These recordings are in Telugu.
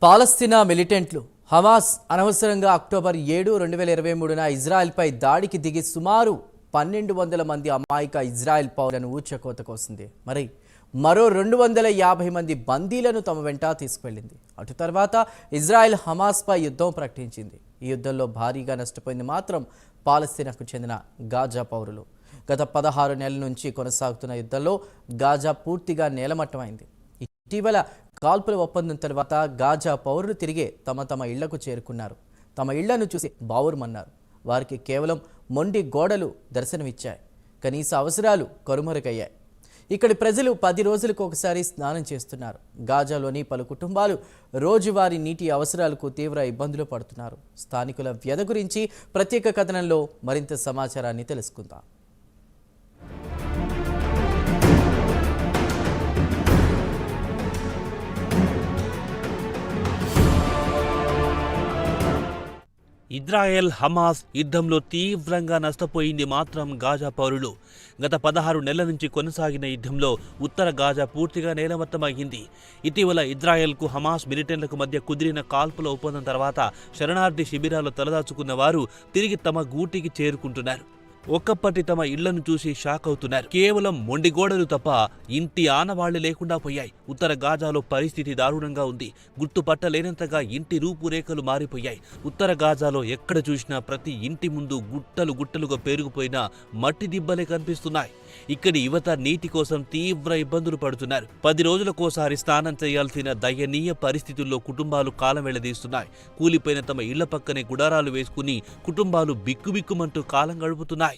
పాలస్తీనా మిలిటెంట్లు హమాస్ అనవసరంగా అక్టోబర్ 7, 2023న ఇజ్రాయెల్పై దాడికి దిగి సుమారు 1200 మంది అమాయక ఇజ్రాయెల్ పౌరులను ఊచకోత కోసింది. మరో 250 మంది బందీలను తమ వెంట తీసుకువెళ్లింది. అటు తర్వాత ఇజ్రాయెల్ హమాస్పై యుద్ధం ప్రకటించింది. ఈ యుద్ధంలో భారీగా నష్టపోయింది మాత్రం పాలస్తీనాకు చెందిన గాజా పౌరులు. గత 16 నెలల నుంచి కొనసాగుతున్న యుద్ధంలో గాజా పూర్తిగా నేలమట్టమైంది. ఇటీవల కాల్పుల ఒప్పందం తర్వాత గాజా పౌరులు తిరిగే తమ ఇళ్లకు చేరుకున్నారు. తమ ఇళ్లను చూసి బావురుమన్నారు. వారికి కేవలం మొండి గోడలు దర్శనమిచ్చాయి. కనీస అవసరాలు కరుమరుగయ్యాయి. ఇక్కడి ప్రజలు 10 రోజులకు ఒకసారి స్నానం చేస్తున్నారు. గాజాలోని పలు కుటుంబాలు రోజువారీ నీటి అవసరాలకు తీవ్ర ఇబ్బందులు పడుతున్నారు. స్థానికుల వ్యధ గురించి ప్రత్యేక కథనంలో మరింత సమాచారాన్ని తెలుసుకుందాం. ఇజ్రాయెల్ హమాస్ యుద్ధంలో తీవ్రంగా నష్టపోయింది మాత్రం గాజా పౌరులు. గత 16 నెలల నుంచి కొనసాగిన యుద్ధంలో ఉత్తర గాజా పూర్తిగా నేలమట్టమైంది. ఇటీవల ఇజ్రాయెల్కు హమాస్ మిలిటెంట్లకు మధ్య కుదిరిన కాల్పుల ఒప్పందం తర్వాత శరణార్థి శిబిరాలు తలదాచుకున్న వారు తిరిగి తమ గూటికి చేరుకుంటున్నారు. ఒక్కప్పటి తమ ఇళ్లను చూసి షాక్ అవుతున్నారు. కేవలం మొండిగోడలు తప్ప ఇంటి ఆనవాళ్లు లేకుండా పోయాయి. ఉత్తర గాజాలో పరిస్థితి దారుణంగా ఉంది. గుర్తుపట్టలేనంతగా ఇంటి రూపురేఖలు మారిపోయాయి. ఉత్తర గాజాలో ఎక్కడ చూసినా ప్రతి ఇంటి ముందు గుట్టలు గుట్టలుగా పేరుకుపోయిన మట్టి దిబ్బలే కనిపిస్తున్నాయి. ఇక్కడి యువత నీటి కోసం తీవ్ర ఇబ్బందులు పడుతున్నారు. 10 రోజులకోసారి స్నానం చేయాల్సిన దయనీయ పరిస్థితుల్లో కుటుంబాలు కాలం వెళ్లదీస్తున్నాయి. కూలిపోయిన తమ ఇళ్ల పక్కనే గుడారాలు వేసుకుని కుటుంబాలు బిక్కుబిక్కుమంటూ కాలం గడుపుతున్నాయి.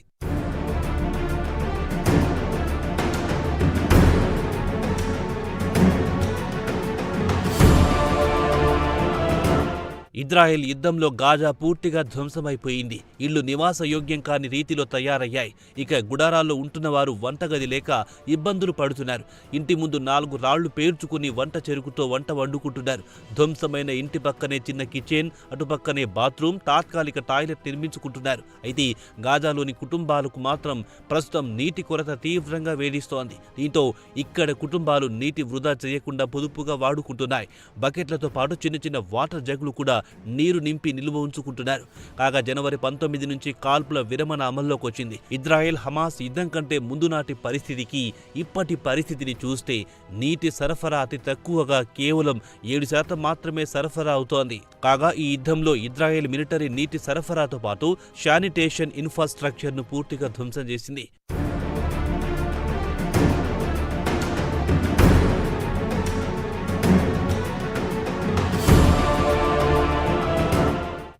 ఇజ్రాయెల్ యుద్ధంలో గాజా పూర్తిగా ధ్వంసమైపోయింది. ఇళ్లు నివాస యోగ్యం కాని రీతిలో తయారయ్యాయి. ఇక గుడారాల్లో ఉంటున్నవారు వంటగది లేక ఇబ్బందులు పడుతున్నారు. ఇంటి ముందు 4 రాళ్లు పేర్చుకుని వంట చెరుకుతో వంట వండుకుంటున్నారు. ధ్వంసమైన ఇంటి పక్కనే చిన్న కిచెన్, అటుపక్కనే బాత్రూమ్, తాత్కాలిక టాయిలెట్ నిర్మించుకుంటున్నారు. అయితే గాజాలోని కుటుంబాలకు మాత్రం ప్రస్తుతం నీటి కొరత తీవ్రంగా వేధిస్తోంది. దీంతో ఇక్కడ కుటుంబాలు నీటి వృధా చేయకుండా పొదుపుగా వాడుకుంటున్నాయి. బకెట్లతో పాటు చిన్న చిన్న వాటర్ జగ్లు కూడా నీరు నింపి నిల్వ ఉంచుకుంటున్నారు. కాగా జనవరి 19 నుంచి కాల్పుల విరమణ అమల్లోకి వచ్చింది. ఇజ్రాయెల్ హమాస్ యుద్ధం కంటే ముందు నాటి పరిస్థితికి ఇప్పటి పరిస్థితిని చూస్తే నీటి సరఫరా అతి తక్కువగా కేవలం 7% మాత్రమే సరఫరా అవుతోంది. కాగా ఈ యుద్ధంలో ఇజ్రాయెల్ మిలిటరీ నీటి సరఫరాతో పాటు శానిటేషన్ ఇన్ఫ్రాస్ట్రక్చర్ను పూర్తిగా ధ్వంసం చేసింది.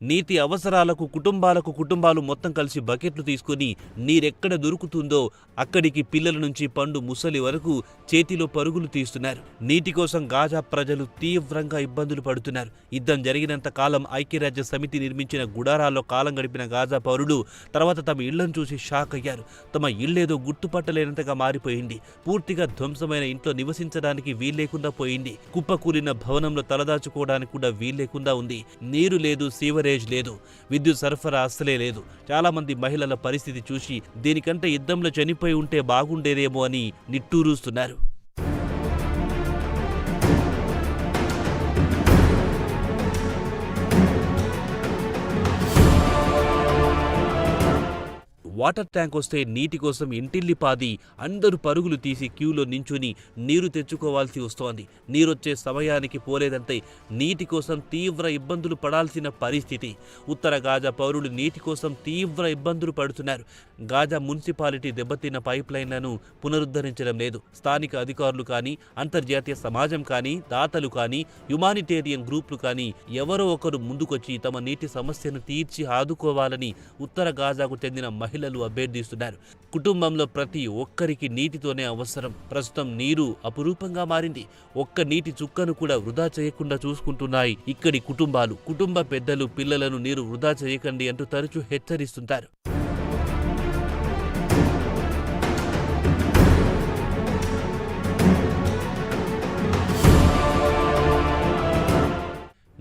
నీటి అవసరాలకు కుటుంబాలు మొత్తం కలిసి బకెట్లు తీసుకుని నీరెక్కడ దొరుకుతుందో అక్కడికి పిల్లల నుంచి పండు ముసలి వరకు చేతిలో పరుగులు తీస్తున్నారు. నీటి కోసం గాజా ప్రజలు తీవ్రంగా ఇబ్బందులు పడుతున్నారు. యుద్ధం జరిగినంత కాలం ఐక్యరాజ్య సమితి నిర్మించిన గుడారాల్లో కాలం గడిపిన గాజా పౌరులు తర్వాత తమ ఇళ్లను చూసి షాక్ అయ్యారు. తమ ఇళ్లేదో గుర్తుపట్టలేనంతగా మారిపోయింది. పూర్తిగా ధ్వంసమైన ఇంట్లో నివసించడానికి వీల్లేకుండా పోయింది. కుప్పకూలిన భవనంలో తలదాచుకోవడానికి కూడా వీల్లేకుండా ఉంది. నీరు లేదు, సీవరేజ్ లేదు, విద్యుత్ సరఫరా అస్సలే లేదు. చాలా మంది మహిళల పరిస్థితి చూసి దీనికంటే యుద్ధంలో చనిపోయి ఉంటే బాగుండేదేమో అని నిట్టూరుస్తున్నారు. వాటర్ ట్యాంక్ వస్తే నీటి కోసం ఇంటిల్లిపాది అందరూ పరుగులు తీసి క్యూలో నించుని నీరు తెచ్చుకోవాల్సి వస్తోంది. నీరొచ్చే సమయానికి పోలేదంటే నీటి కోసం తీవ్ర ఇబ్బందులు పడాల్సిన పరిస్థితి. ఉత్తర గాజా పౌరులు నీటి కోసం తీవ్ర ఇబ్బందులు పడుతున్నారు. గాజా మున్సిపాలిటీ దెబ్బతిన్న పైప్ లైన్లను పునరుద్ధరించడం లేదు. స్థానిక అధికారులు కానీ, అంతర్జాతీయ సమాజం కానీ, దాతలు కానీ, హ్యుమానిటేరియన్ గ్రూపులు కానీ ఎవరో ఒకరు ముందుకొచ్చి తమ నీటి సమస్యను తీర్చి ఆదుకోవాలని ఉత్తర గాజాకు చెందిన మహిళలు అభ్యర్థిస్తున్నారు. కుటుంబంలో ప్రతి ఒక్కరికి నీటితోనే అవసరం. ప్రస్తుతం నీరు అపురూపంగా మారింది. ఒక్క నీటి చుక్కను కూడా వృధా చేయకుండా చూసుకుంటున్నాయి ఇక్కడి కుటుంబాలు. కుటుంబ పెద్దలు పిల్లలను నీరు వృధా చేయకండి అంటూ తరచూ హెచ్చరిస్తుంటారు.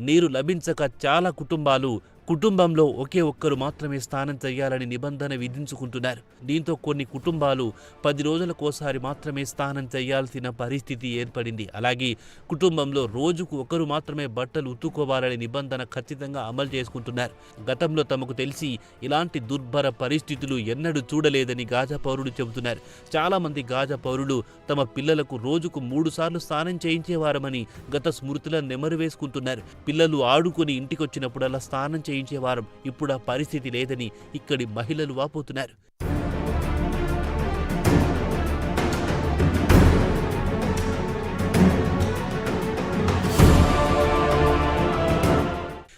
నీరు లభించక చాలా కుటుంబాలు కుటుంబంలో ఒకే ఒక్కరు మాత్రమే స్నానం చేయాలని నిబంధన విధించుకుంటున్నారు. దీంతో కొన్ని కుటుంబాలు 10 రోజులకోసారి మాత్రమే స్నానం చేయాల్సిన పరిస్థితి ఏర్పడింది. అలాగే కుటుంబంలో రోజుకు ఒకరు మాత్రమే బట్టలు ఉతుక్కోవాలనే నిబంధన ఖచ్చితంగా అమలు చేసుకుంటున్నారు. గతంలో తమకు తెలిసి ఇలాంటి దుర్భర పరిస్థితులు ఎన్నడూ చూడలేదని గాజా పౌరులు చెబుతున్నారు. చాలా మంది గాజా పౌరులు తమ పిల్లలకు రోజుకు 3 సార్లు స్నానం చేయించేవారమని గత స్మృతులను నెమరు వేసుకుంటున్నారు. పిల్లలు ఆడుకుని ఇంటికొచ్చినప్పుడల్లా స్నానం చేయించేవారం. ఇప్పుడు ఆ పరిస్థితి లేదని ఇక్కడి మహిళలు వాపోతున్నారు.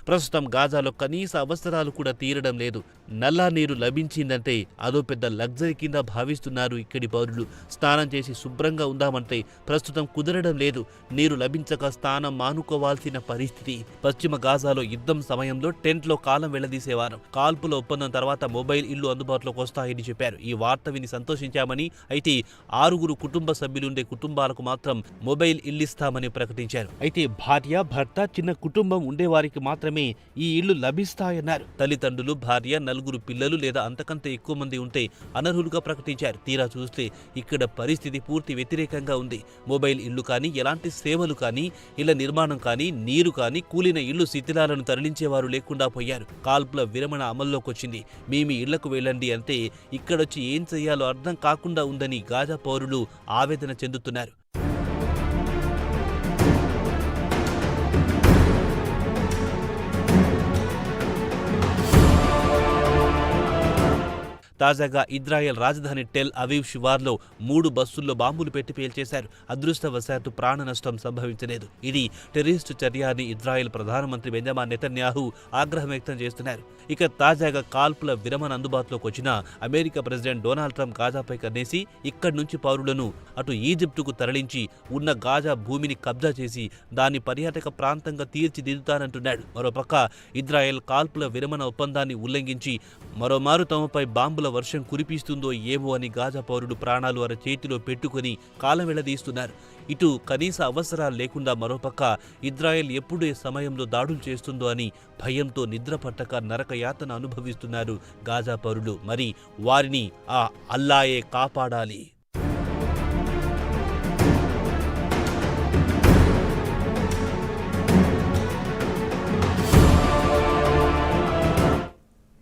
ప్రస్తుతం గాజాలో కనీస అవసరాలు కూడా తీరడం లేదు. నల్లా నీరు లభించిందంటే అదో పెద్ద లగ్జరీ కింద భావిస్తున్నారు ఇక్కడి పౌరులు. స్నానం చేసి శుభ్రంగా ఉందామంటే ప్రస్తుతం కుదరడం లేదు. నీరు లభించక స్నానం మానుకోవాల్సిన పరిస్థితి. పశ్చిమ గాజాలో యుద్ధం సమయంలో టెంట్లో కాలం వెళ్లదీసేవారు. కాల్పుల ఒప్పందం తర్వాత మొబైల్ ఇళ్లు అందుబాటులోకి వస్తాయని చెప్పారు. ఈ వార్త విని సంతోషించామని, అయితే 6 కుటుంబ సభ్యులుండే కుటుంబాలకు మాత్రం మొబైల్ ఇల్లిస్తామని ప్రకటించారు. అయితే భార్య, భర్త, చిన్న కుటుంబం ఉండేవారికి మాత్రమే ఈ ఇళ్లు లభిస్తాయన్నారు. తల్లిదండ్రులు, భార్య, 4 పిల్లలు లేదా అంతకంటే ఎక్కువ మంది ఉంటే అనర్హులుగా ప్రకటించారు. తీరా చూస్తే ఇక్కడ పరిస్థితి పూర్తి వ్యతిరేకంగా ఉంది. మొబైల్ ఇళ్లు కానీ, ఎలాంటి సేవలు కానీ, ఇళ్ల నిర్మాణం కానీ, నీరు కానీ, కూలిన ఇళ్లు శిథిలాలను తరలించేవారు లేకుండా పోయారు. కాల్పుల విరమణ అమల్లోకి వచ్చింది. మీ ఇళ్లకు వెళ్ళండి అంటే ఇక్కడొచ్చి ఏం చేయాలో అర్థం కాకుండా ఉందని గాజా పౌరులు ఆవేదన చెందుతున్నారు. తాజాగా ఇజ్రాయెల్ రాజధాని టెల్ అవీవ్ శివార్లో 3 బస్సుల్లో బాంబులు పెట్టి పేల్చేశారు. అదృష్టవశాత్తు ప్రాణ నష్టం సంభవించలేదు. ఇది టెర్రరిస్టు చర్య అని ఇజ్రాయెల్ ప్రధానమంత్రి బెంజమిన్ నెతన్యాహు ఆగ్రహం వ్యక్తం చేస్తున్నారు. ఇక తాజాగా కాల్పుల విరమణ అందుబాటులోకి వచ్చిన అమెరికా ప్రెసిడెంట్ డొనాల్డ్ ట్రంప్ గాజాపై కన్నేసి ఇక్కడి నుంచి పౌరులను అటు ఈజిప్టుకు తరలించి ఉన్న గాజా భూమిని కబ్జా చేసి దాన్ని పర్యాటక ప్రాంతంగా తీర్చిదిద్దుతానంటున్నాడు. మరోపక్క ఇజ్రాయెల్ కాల్పుల విరమణ ఒప్పందాన్ని ఉల్లంఘించి మరోమారు తమపై బాంబుల వర్షం కురిపిస్తుందో ఏమో అని గాజా పౌరులు ప్రాణాలు అర చేతిలో పెట్టుకుని కాలం వెళ్లదీస్తున్నారు. ఇటు కనీస అవసరాలు లేకుండా మరోపక్క ఇజ్రాయెల్ ఎప్పుడు ఏ సమయంలో దాడులు చేస్తుందో అని భయంతో నిద్ర పట్టక నరక యాతన అనుభవిస్తున్నారు గాజా పౌరులు. మరి వారిని ఆ అల్లాయే కాపాడాలి.